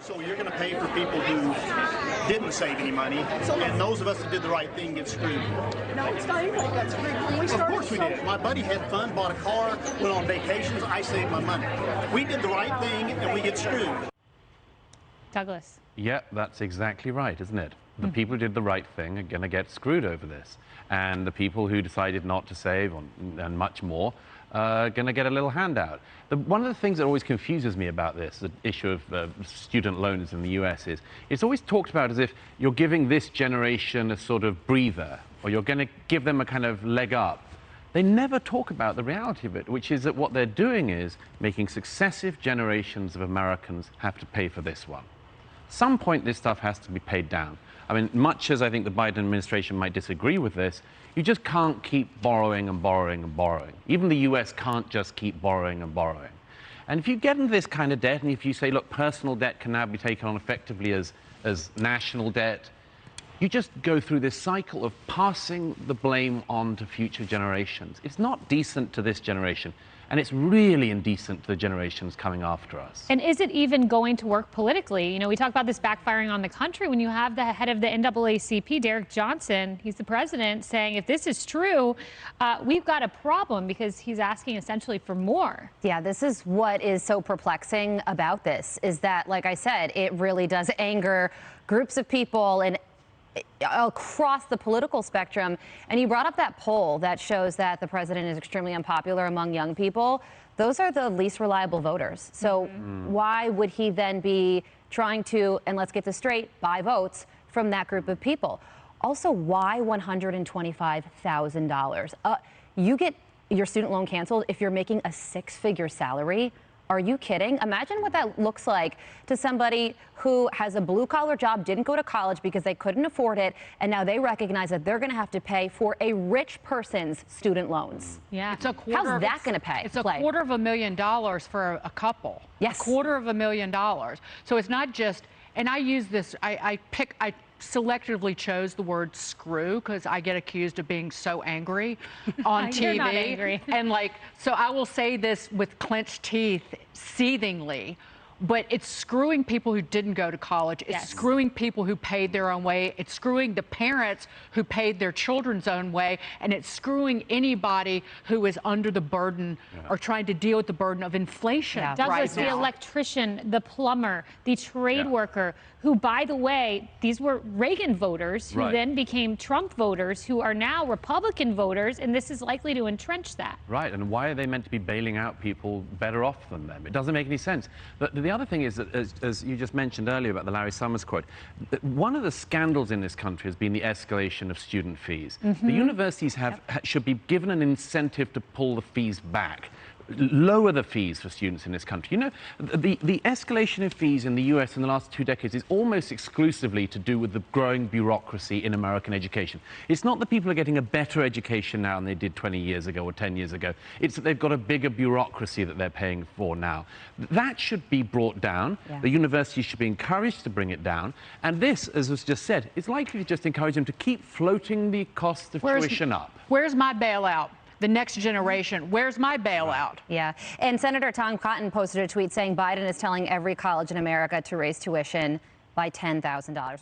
So you're going to pay for people who didn't save any money, and those of us that did the right thing get screwed. No, it's not anything like that. When we Of started, course we did. My buddy had fun, bought a car, went on vacations. I saved my money. We did the right thing, and we get screwed. Douglas. Yeah, that's exactly right, isn't it? The people who did the right thing are going to get screwed over this. And the people who decided not to save and much more are going to get a little handout. One of the things that always confuses me about this, the issue of student loans in the US, is it's always talked about as if you're giving this generation a sort of breather, or you're going to give them a kind of leg up. They never talk about the reality of it, which is that what they're doing is making successive generations of Americans have to pay for this one. Some point this stuff has to be paid down. I mean, much as I think the Biden administration might disagree with this, you just can't keep borrowing and borrowing and borrowing. Even the US can't just keep borrowing and borrowing. And if you get into this kind of debt, and if you say, look, personal debt can now be taken on effectively as national debt, you just go through this cycle of passing the blame on to future generations. It's not decent to this generation. And it's really indecent to the generations coming after us. And is it even going to work politically? You know, we talk about this backfiring on the country when you have the head of the NAACP, Derek Johnson, he's the president, saying if this is true, we've got a problem, because he's asking essentially for more. Yeah, this is what is so perplexing about this, is that, like I said, it really does anger groups of people and across the political spectrum. And you brought up that poll that shows that the president is extremely unpopular among young people. Those are the least reliable voters. So why would he then be trying to, and let's get this straight, buy votes from that group of people? Also, why $125,000? You get your student loan canceled if you're making a six-figure salary. Are you kidding? Imagine what that looks like to somebody who has a blue-collar job, didn't go to college because they couldn't afford it, and now they recognize that they're going to have to pay for a rich person's student loans. Yeah. It's a quarter, how's that going to pay? It's $250,000 for a couple. Yes. $250,000. So it's not just, and I use this, I selectively chose the word screw because I get accused of being so angry on TV. You're not angry. And so I will say this with clenched teeth, seethingly, but it's screwing people who didn't go to college. It's screwing people who paid their own way. It's screwing the parents who paid their children's own way. And it's screwing anybody who is under the burden or trying to deal with the burden of inflation Douglas, the electrician, the plumber, the trade worker, who, by the way, these were Reagan voters who then became Trump voters, who are now Republican voters, and this is likely to entrench that. Right, and why are they meant to be bailing out people better off than them? It doesn't make any sense. But the other thing is that, as you just mentioned earlier about the Larry Summers quote, one of the scandals in this country has been the escalation of student fees. The universities should be given an incentive to pull the fees back. Lower the fees for students in this country. You know, the escalation of fees in the US in the last 2 decades is almost exclusively to do with the growing bureaucracy in American education. It's not that people are getting a better education now than they did 20 years ago or 10 years ago. It's that they've got a bigger bureaucracy that they're paying for now. That should be brought down. The universities should be encouraged to bring it down. And this, as was just said, is likely to just encourage them to keep floating the cost of tuition up. Where's my bailout? The next generation. Where's my bailout? Yeah. And Senator Tom Cotton posted a tweet saying Biden is telling every college in America to raise tuition by $10,000.